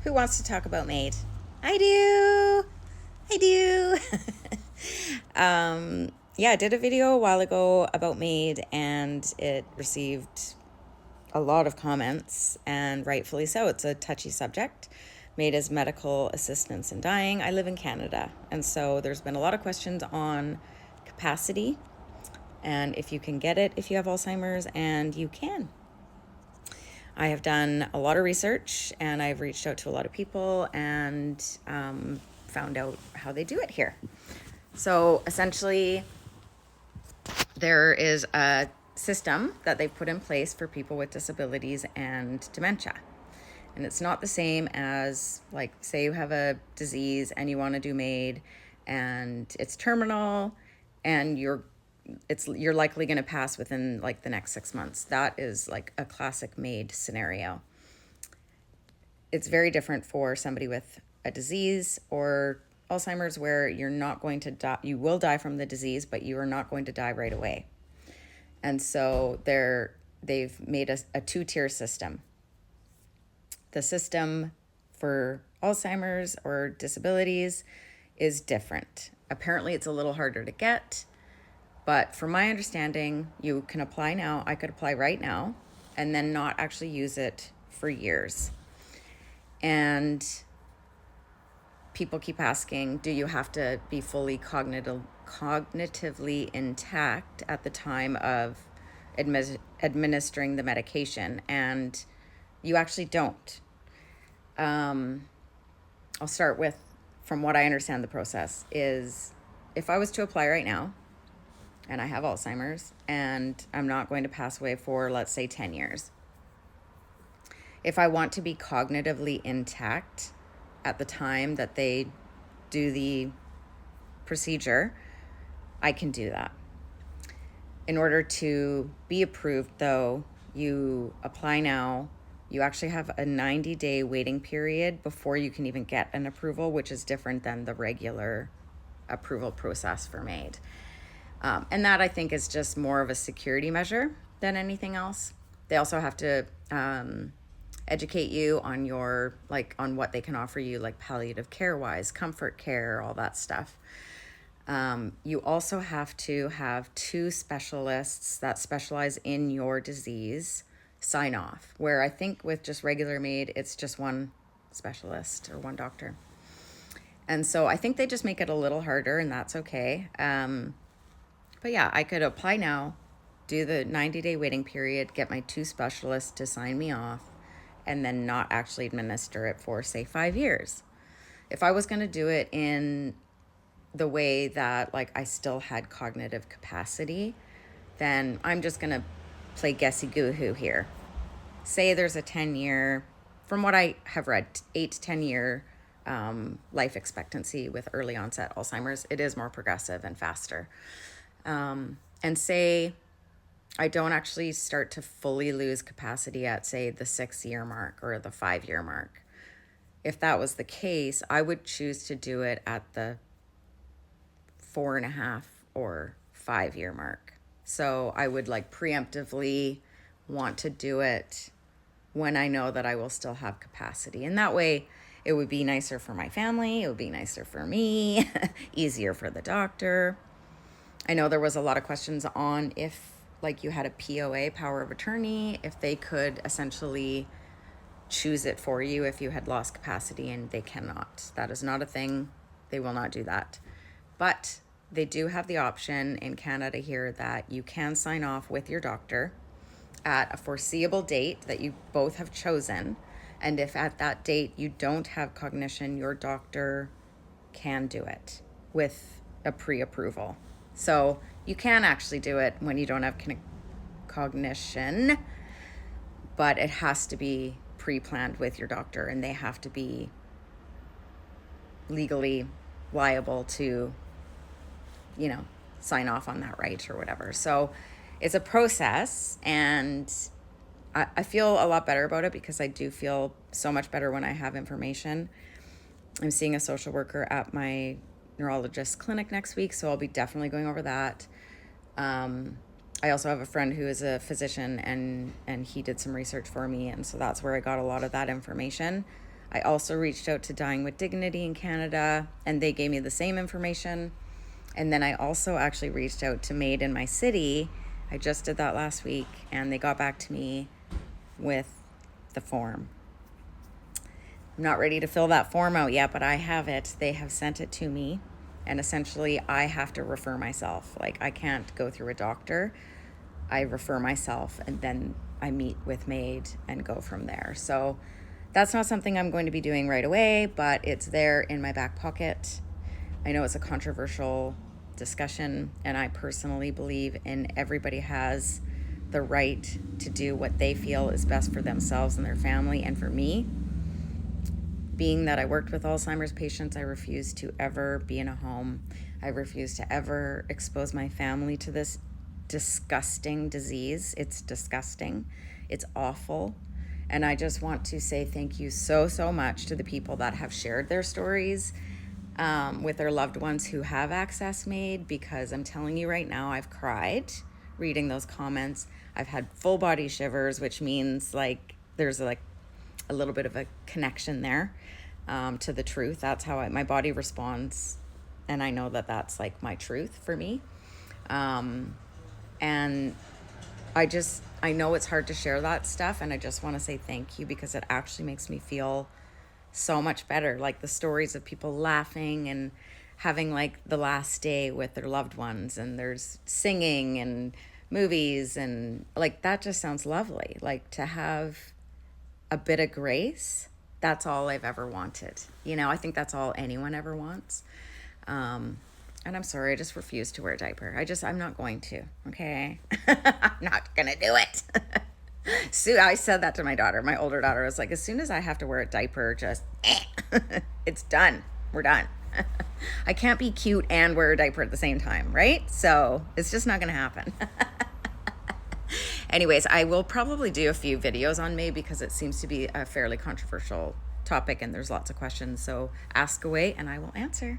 Who wants to talk about MAID? I do. I do. Yeah, I did a video a while ago about MAID and it received a lot of comments, and rightfully so. It's a touchy subject. MAID is medical assistance in dying. I live in Canada, and so there's been a lot of questions on capacity and if you can get it if you have Alzheimer's, and you can. I have done a lot of research and I've reached out to a lot of people and found out how they do it here. So essentially, there is a system that they've put in place for people with disabilities and dementia. And it's not the same as, like, say you have a disease and you want to do MAID and it's terminal and you're likely going to pass within like the next 6 months. That is like a classic MAID scenario. It's very different for somebody with a disease or Alzheimer's, where you're not going to die. You will die from the disease, but you are not going to die right away. And so they've made a two-tier system. The system for Alzheimer's or disabilities is different. Apparently, it's a little harder to get. But from my understanding, you can apply now. I could apply right now and then not actually use it for years. And people keep asking, do you have to be fully cognitively intact at the time of administering the medication? And you actually don't. I'll start with, from what I understand the process is, if I was to apply right now, and I have Alzheimer's, and I'm not going to pass away for, let's say, 10 years. If I want to be cognitively intact at the time that they do the procedure, I can do that. In order to be approved, though, you apply now. You actually have a 90-day waiting period before you can even get an approval, which is different than the regular approval process for MAID. And that, I think, is just more of a security measure than anything else. They also have to educate you on on what they can offer you, like palliative care wise, comfort care, all that stuff. You also have to have 2 specialists that specialize in your disease sign off, where I think with just regular MAID, it's just one specialist or one doctor. And so I think they just make it a little harder, and that's okay. But yeah, I could apply now, do the 90-day waiting period, get my 2 specialists to sign me off, and then not actually administer it for, say, 5 years. If I was going to do it in the way that, like, I still had cognitive capacity, then I'm just going to play guessy-goo-hoo here. Say there's a 10-year, from what I have read, 8 to 10-year life expectancy with early onset Alzheimer's. It is more progressive and faster. And say I don't actually start to fully lose capacity at, say, the 6-year mark or the 5-year mark. If that was the case, I would choose to do it at the 4.5 or 5-year mark. So I would preemptively want to do it when I know that I will still have capacity. And that way it would be nicer for my family. It would be nicer for me, easier for the doctor. I know there was a lot of questions on if you had a POA, power of attorney, if they could essentially choose it for you if you had lost capacity, and they cannot. That is not a thing. They will not do that. But they do have the option in Canada here that you can sign off with your doctor at a foreseeable date that you both have chosen. And if at that date you don't have cognition, your doctor can do it with a pre-approval. So you can actually do it when you don't have cognition, but it has to be pre-planned with your doctor, and they have to be legally liable to, sign off on that right or whatever. So it's a process, and I feel a lot better about it because I do feel so much better when I have information. I'm seeing a social worker at my neurologist clinic next week, so I'll be definitely going over that. I also have a friend who is a physician, and he did some research for me, and so that's where I got a lot of that information. I also reached out to Dying with Dignity in Canada, and they gave me the same information. And then I also actually reached out to MAID in my city. I just did that last week, and they got back to me with the form. I'm not ready to fill that form out yet, but I have it. They have sent it to me, and essentially I have to refer myself. Like, I can't go through a doctor. I refer myself, and then I meet with MAID and go from there. So that's not something I'm going to be doing right away, but it's there in my back pocket. I know it's a controversial discussion, and I personally believe in everybody has the right to do what they feel is best for themselves and their family. And for me, being that I worked with Alzheimer's patients, I refuse to ever be in a home. I refuse to ever expose my family to this disgusting disease. It's disgusting. It's awful. And I just want to say thank you so much to the people that have shared their stories with their loved ones who have access MAID, because I'm telling you right now, I've cried reading those comments. I've had full body shivers, which means like there's like a little bit of a connection there to the truth. That's how my body responds, and I know that that's like my truth for me. And I know it's hard to share that stuff, and I just want to say thank you, because it actually makes me feel so much better. Like the stories of people laughing and having like the last day with their loved ones, and there's singing and movies, and like that just sounds lovely. Like to have a bit of grace, that's all I've ever wanted. You know, I think that's all anyone ever wants. And I'm sorry, I just refuse to wear a diaper. I'm not going to, okay? I'm not gonna do it. So I said that to my daughter, my older daughter. I was like, as soon as I have to wear a diaper, just, it's done. We're done. I can't be cute and wear a diaper at the same time, right? So it's just not gonna happen. Anyways, I will probably do a few videos on MAID, because it seems to be a fairly controversial topic and there's lots of questions. So ask away and I will answer.